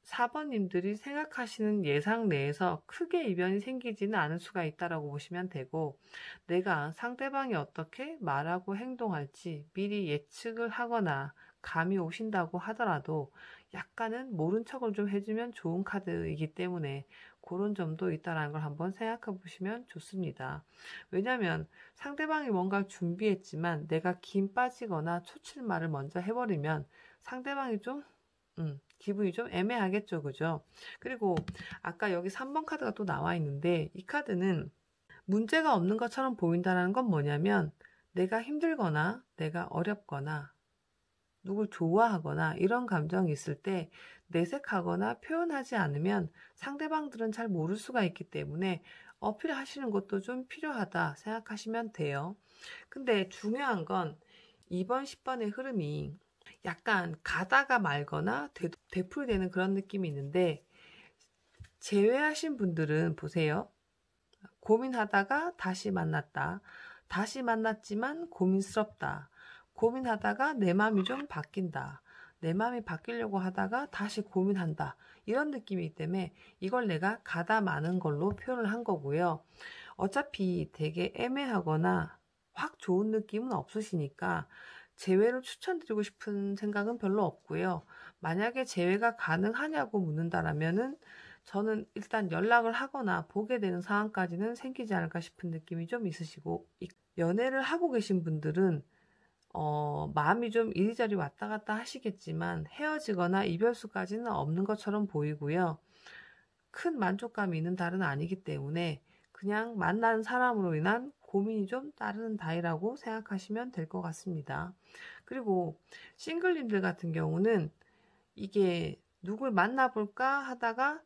4번님들이 생각하시는 예상 내에서 크게 이변이 생기지는 않을 수가 있다고 보시면 되고, 내가 상대방이 어떻게 말하고 행동할지 미리 예측을 하거나 감이 오신다고 하더라도 약간은 모른 척을 좀 해주면 좋은 카드이기 때문에 그런 점도 있다는 걸 한번 생각해 보시면 좋습니다. 왜냐하면 상대방이 뭔가 준비했지만 내가 김 빠지거나 초칠 말을 먼저 해버리면 상대방이 좀 기분이 좀 애매하겠죠. 그죠? 그리고 아까 여기 3번 카드가 또 나와 있는데, 이 카드는 문제가 없는 것처럼 보인다는 건 뭐냐면 내가 힘들거나 내가 어렵거나 누굴 좋아하거나 이런 감정이 있을 때 내색하거나 표현하지 않으면 상대방들은 잘 모를 수가 있기 때문에 어필하시는 것도 좀 필요하다 생각하시면 돼요. 근데 중요한 건 2번, 10번의 흐름이 약간 가다가 말거나 되풀이되는 그런 느낌이 있는데, 제외하신 분들은 보세요. 고민하다가 다시 만났다. 다시 만났지만 고민스럽다. 고민하다가 내 마음이 좀 바뀐다. 내 마음이 바뀌려고 하다가 다시 고민한다. 이런 느낌이기 때문에 이걸 내가 가다 마는 걸로 표현을 한 거고요. 어차피 되게 애매하거나 확 좋은 느낌은 없으시니까 재회를 추천드리고 싶은 생각은 별로 없고요. 만약에 재회가 가능하냐고 묻는다라면은 저는 일단 연락을 하거나 보게 되는 상황까지는 생기지 않을까 싶은 느낌이 좀 있으시고, 연애를 하고 계신 분들은 마음이 좀 이리저리 왔다 갔다 하시겠지만 헤어지거나 이별수까지는 없는 것처럼 보이고요. 큰 만족감이 있는 달은 아니기 때문에 그냥 만난 사람으로 인한 고민이 좀 따르는 달이라고 생각하시면 될 것 같습니다. 그리고 싱글님들 같은 경우는 이게 누굴 만나볼까 하다가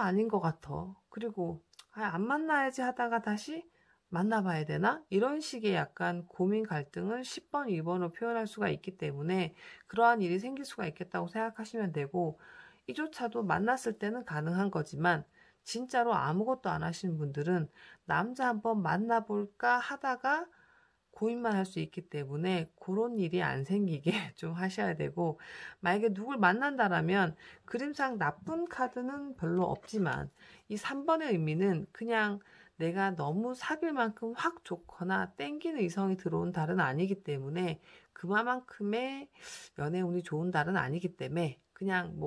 아닌 것 같아. 그리고 안 만나야지 하다가 다시 만나봐야 되나? 이런 식의 약간 고민 갈등을 10번, 2번으로 표현할 수가 있기 때문에 그러한 일이 생길 수가 있겠다고 생각하시면 되고, 이조차도 만났을 때는 가능한 거지만 진짜로 아무것도 안 하시는 분들은 남자 한번 만나볼까 하다가 고민만 할 수 있기 때문에 그런 일이 안 생기게 좀 하셔야 되고, 만약에 누굴 만난다라면 그림상 나쁜 카드는 별로 없지만 이 3번의 의미는 그냥 내가 너무 사귈 만큼 확 좋거나 땡기는 이성이 들어온 달은 아니기 때문에 그만큼의 연애운이 좋은 달은 아니기 때문에 그냥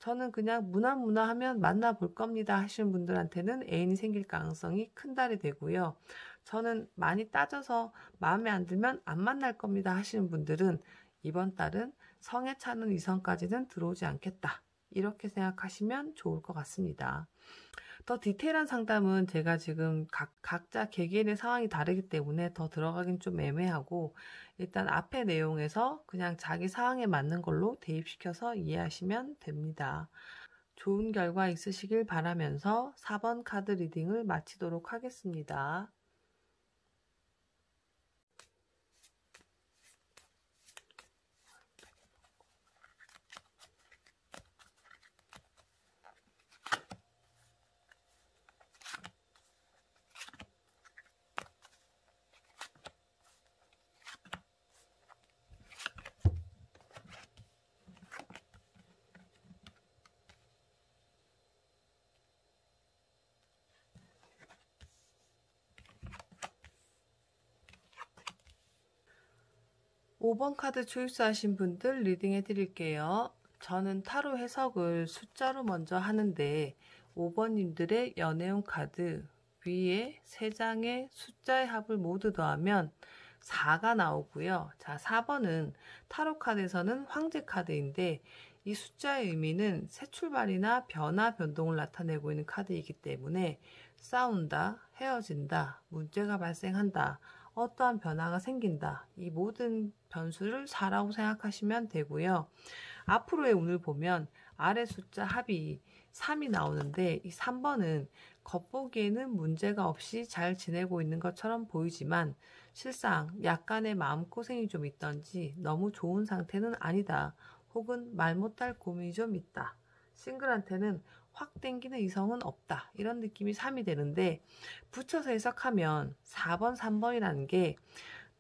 저는 그냥 무난무난하면 만나볼 겁니다 하시는 분들한테는 애인이 생길 가능성이 큰 달이 되고요. 저는 많이 따져서 마음에 안 들면 안 만날 겁니다 하시는 분들은 이번 달은 성에 차는 이성까지는 들어오지 않겠다, 이렇게 생각하시면 좋을 것 같습니다. 더 디테일한 상담은 제가 지금 각자 개개인의 상황이 다르기 때문에 더 들어가긴 좀 애매하고, 일단 앞의 내용에서 그냥 자기 상황에 맞는 걸로 대입시켜서 이해하시면 됩니다. 좋은 결과 있으시길 바라면서 4번 카드 리딩을 마치도록 하겠습니다. 5번 카드 초이스하신 분들 리딩해 드릴게요. 저는 타로 해석을 숫자로 먼저 하는데 5번님들의 연애운 카드 위에 3장의 숫자의 합을 모두 더하면 4가 나오고요. 자, 4번은 타로 카드에서는 황제 카드인데 이 숫자의 의미는 새 출발이나 변화, 변동을 나타내고 있는 카드이기 때문에 싸운다, 헤어진다, 문제가 발생한다, 어떠한 변화가 생긴다, 이 모든 변수를 4라고 생각하시면 되고요. 앞으로의 운을 보면 아래 숫자 합이 3이 나오는데 이 3번은 겉보기에는 문제가 없이 잘 지내고 있는 것처럼 보이지만 실상 약간의 마음고생이 좀 있던지 너무 좋은 상태는 아니다, 혹은 말 못할 고민이 좀 있다, 싱글한테는 확 땡기는 이성은 없다, 이런 느낌이 3이 되는데, 붙여서 해석하면 4번, 3번이라는 게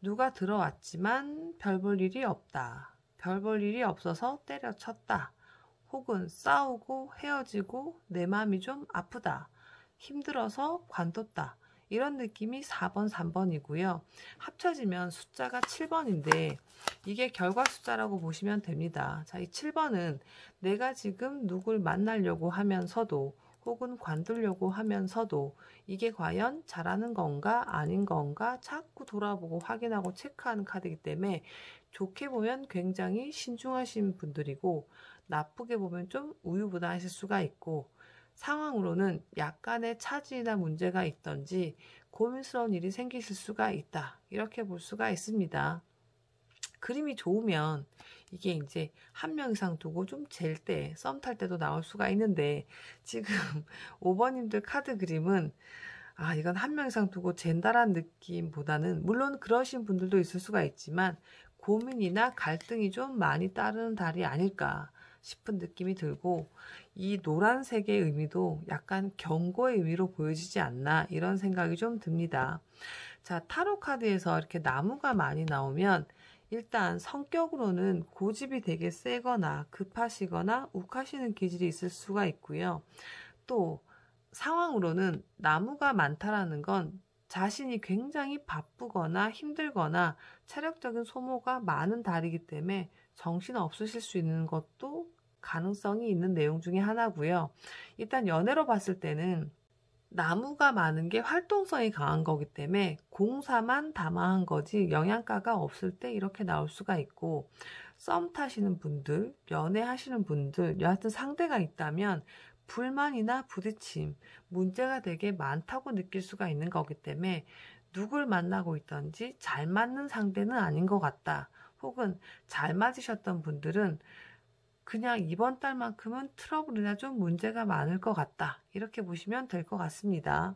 누가 들어왔지만 별 볼 일이 없다, 별 볼 일이 없어서 때려쳤다, 혹은 싸우고 헤어지고 내 마음이 좀 아프다, 힘들어서 관뒀다, 이런 느낌이 4번, 3번이고요. 합쳐지면 숫자가 7번인데 이게 결과 숫자라고 보시면 됩니다. 자, 이 7번은 내가 지금 누굴 만나려고 하면서도 혹은 관두려고 하면서도 이게 과연 잘하는 건가 아닌 건가 자꾸 돌아보고 확인하고 체크하는 카드이기 때문에 좋게 보면 굉장히 신중하신 분들이고, 나쁘게 보면 좀 우유부단하실 수가 있고, 상황으로는 약간의 차질이나 문제가 있던지 고민스러운 일이 생기실 수가 있다, 이렇게 볼 수가 있습니다. 그림이 좋으면 이게 이제 한 명 이상 두고 좀 잴 때, 썸 탈 때도 나올 수가 있는데, 지금 5번님들 카드 그림은 이건 한 명 이상 두고 잰다란 느낌보다는, 물론 그러신 분들도 있을 수가 있지만 고민이나 갈등이 좀 많이 따르는 달이 아닐까 싶은 느낌이 들고, 이 노란색의 의미도 약간 경고의 의미로 보여지지 않나, 이런 생각이 좀 듭니다. 자, 타로 카드에서 이렇게 나무가 많이 나오면 일단 성격으로는 고집이 되게 세거나 급하시거나 욱하시는 기질이 있을 수가 있고요. 또 상황으로는 나무가 많다라는 건 자신이 굉장히 바쁘거나 힘들거나 체력적인 소모가 많은 달이기 때문에 정신 없으실 수 있는 것도 가능성이 있는 내용 중에 하나고요. 일단 연애로 봤을 때는 나무가 많은 게 활동성이 강한 거기 때문에 공사만 담아한 거지 영양가가 없을 때 이렇게 나올 수가 있고, 썸 타시는 분들, 연애하시는 분들, 여하튼 상대가 있다면 불만이나 부딪힘, 문제가 되게 많다고 느낄 수가 있는 거기 때문에 누굴 만나고 있던지 잘 맞는 상대는 아닌 것 같다. 혹은 잘 맞으셨던 분들은 그냥 이번 달만큼은 트러블이나 좀 문제가 많을 것 같다. 이렇게 보시면 될 것 같습니다.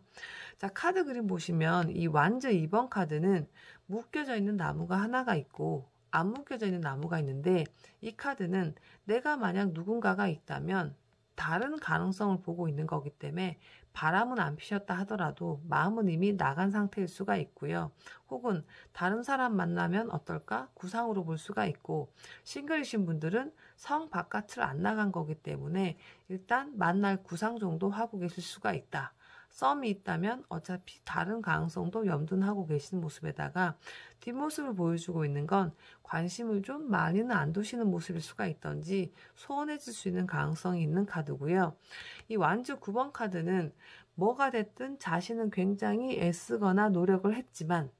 자, 카드 그림 보시면 이 완즈 2번 카드는 묶여져 있는 나무가 하나가 있고 안 묶여져 있는 나무가 있는데, 이 카드는 내가 만약 누군가가 있다면 다른 가능성을 보고 있는 거기 때문에 바람은 안 피셨다 하더라도 마음은 이미 나간 상태일 수가 있고요. 혹은 다른 사람 만나면 어떨까? 구상으로 볼 수가 있고, 싱글이신 분들은 성 바깥을 안 나간 거기 때문에 일단 만날 구상 정도 하고 계실 수가 있다. 썸이 있다면 어차피 다른 가능성도 염두하고 계시는 모습에다가 뒷모습을 보여주고 있는 건 관심을 좀 많이는 안 두시는 모습일 수가 있던지 소원해질 수 있는 가능성이 있는 카드고요. 이 완즈 9번 카드는 뭐가 됐든 자신은 굉장히 애쓰거나 노력을 했지만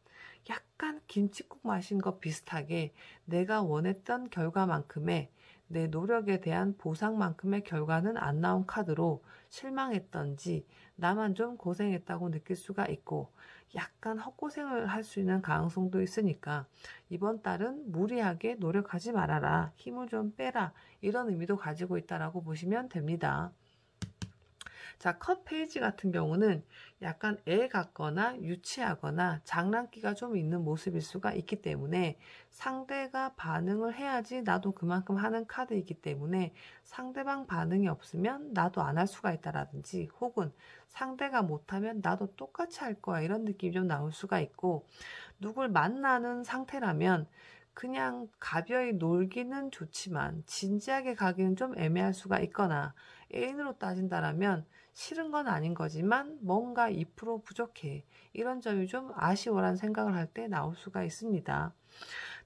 약간 김칫국 마신 것 비슷하게 내가 원했던 결과만큼의, 내 노력에 대한 보상만큼의 결과는 안 나온 카드로 실망했던지 나만 좀 고생했다고 느낄 수가 있고 약간 헛고생을 할 수 있는 가능성도 있으니까 이번 달은 무리하게 노력하지 말아라, 힘을 좀 빼라, 이런 의미도 가지고 있다라고 보시면 됩니다. 자, 컷 페이지 같은 경우는 약간 애 같거나 유치하거나 장난기가 좀 있는 모습일 수가 있기 때문에 상대가 반응을 해야지 나도 그만큼 하는 카드이기 때문에 상대방 반응이 없으면 나도 안 할 수가 있다라든지, 혹은 상대가 못하면 나도 똑같이 할 거야, 이런 느낌이 좀 나올 수가 있고, 누굴 만나는 상태라면 그냥 가벼이 놀기는 좋지만 진지하게 가기는 좀 애매할 수가 있거나, 애인으로 따진다라면 싫은 건 아닌 거지만 뭔가 2% 부족해, 이런 점이 좀 아쉬워라는 생각을 할 때 나올 수가 있습니다.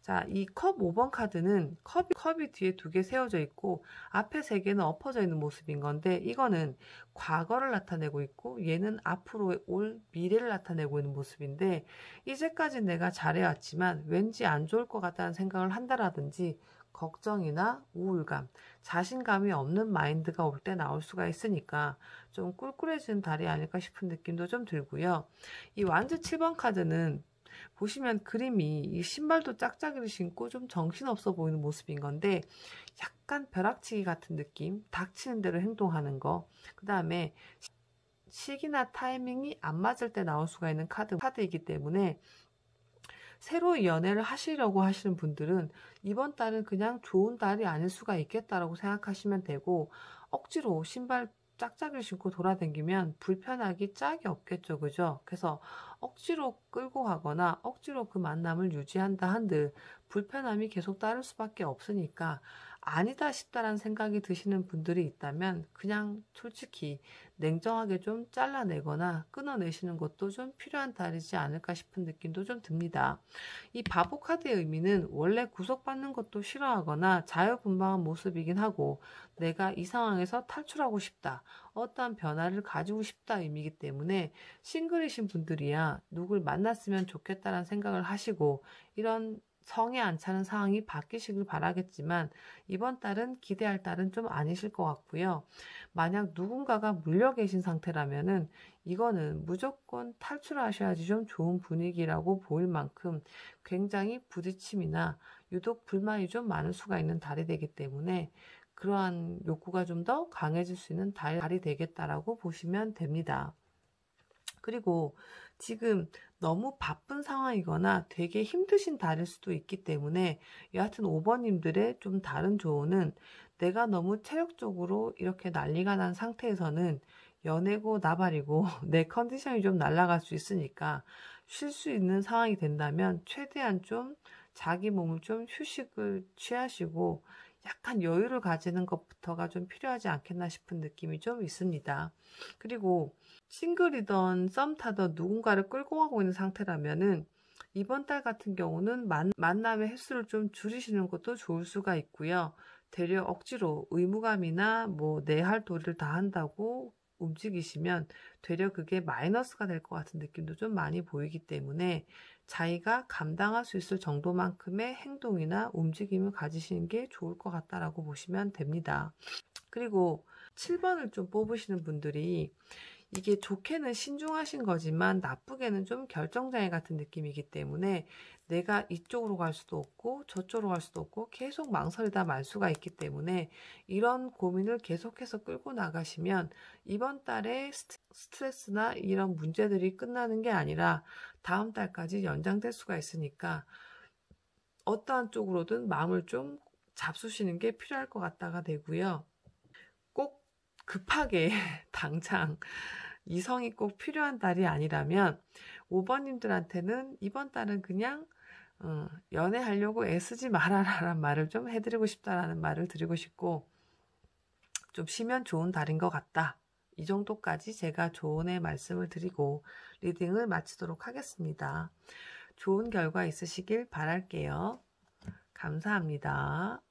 자, 이 컵 5번 카드는 컵이 뒤에 2개 세워져 있고 앞에 3개는 엎어져 있는 모습인 건데, 이거는 과거를 나타내고 있고 얘는 앞으로 올 미래를 나타내고 있는 모습인데, 이제까지 내가 잘해왔지만 왠지 안 좋을 것 같다는 생각을 한다라든지 걱정이나 우울감, 자신감이 없는 마인드가 올 때 나올 수가 있으니까 좀 꿀꿀해지는 달이 아닐까 싶은 느낌도 좀 들고요. 이 완즈 7번 카드는 보시면 그림이 이 신발도 짝짝이를 신고 좀 정신없어 보이는 모습인 건데, 약간 벼락치기 같은 느낌, 닥치는 대로 행동하는 거, 그 다음에 시기나 타이밍이 안 맞을 때 나올 수가 있는 카드이기 때문에 새로운 연애를 하시려고 하시는 분들은 이번 달은 그냥 좋은 달이 아닐 수가 있겠다라고 생각하시면 되고, 억지로 신발 짝짝이를 신고 돌아다니면 불편하기 짝이 없겠죠, 그죠? 그래서 억지로 끌고 가거나 억지로 그 만남을 유지한다 한들 불편함이 계속 따를 수밖에 없으니까, 아니다 싶다라는 생각이 드시는 분들이 있다면 그냥 솔직히 냉정하게 좀 잘라내거나 끊어내시는 것도 좀 필요한 달이지 않을까 싶은 느낌도 좀 듭니다. 이 바보 카드의 의미는 원래 구속받는 것도 싫어하거나 자유분방한 모습이긴 하고, 내가 이 상황에서 탈출하고 싶다, 어떠한 변화를 가지고 싶다 의미이기 때문에 싱글이신 분들이야 누굴 만났으면 좋겠다라는 생각을 하시고 이런 성에 안 차는 상황이 바뀌시길 바라겠지만, 이번 달은 기대할 달은 좀 아니실 것 같고요. 만약 누군가가 물려 계신 상태라면은 이거는 무조건 탈출하셔야지 좀 좋은 분위기라고 보일 만큼 굉장히 부딪힘이나 유독 불만이 좀 많을 수가 있는 달이 되기 때문에 그러한 욕구가 좀 더 강해질 수 있는 달이 되겠다라고 보시면 됩니다. 그리고 지금 너무 바쁜 상황이거나 되게 힘드신 달일 수도 있기 때문에 여하튼 5번님들의 좀 다른 조언은, 내가 너무 체력적으로 이렇게 난리가 난 상태에서는 연애고 나발이고 내 컨디션이 좀 날아갈 수 있으니까 쉴 수 있는 상황이 된다면 최대한 좀 자기 몸을 좀 휴식을 취하시고 약간 여유를 가지는 것부터가 좀 필요하지 않겠나 싶은 느낌이 좀 있습니다. 그리고 싱글이던 썸 타던 누군가를 끌고 가고 있는 상태라면은 이번 달 같은 경우는 만남의 횟수를 좀 줄이시는 것도 좋을 수가 있고요. 되려 억지로 의무감이나 뭐 내 할 도리를 다 한다고 움직이시면 되려 그게 마이너스가 될 것 같은 느낌도 좀 많이 보이기 때문에 자기가 감당할 수 있을 정도만큼의 행동이나 움직임을 가지시는 게 좋을 것 같다라고 보시면 됩니다. 그리고 7번을 좀 뽑으시는 분들이 이게 좋게는 신중하신 거지만 나쁘게는 좀 결정장애 같은 느낌이기 때문에 내가 이쪽으로 갈 수도 없고 저쪽으로 갈 수도 없고 계속 망설이다 말 수가 있기 때문에 이런 고민을 계속해서 끌고 나가시면 이번 달에 스트레스나 이런 문제들이 끝나는 게 아니라 다음 달까지 연장될 수가 있으니까 어떠한 쪽으로든 마음을 좀 잡수시는 게 필요할 것 같다가 되고요. 꼭 급하게 당장 이성이 꼭 필요한 달이 아니라면 5번님들한테는 이번 달은 그냥 연애하려고 애쓰지 말아라라는 말을 좀 해드리고 싶다라는 말을 드리고 싶고 좀 쉬면 좋은 달인 것 같다. 이 정도까지 제가 조언의 말씀을 드리고 리딩을 마치도록 하겠습니다. 좋은 결과 있으시길 바랄게요. 감사합니다.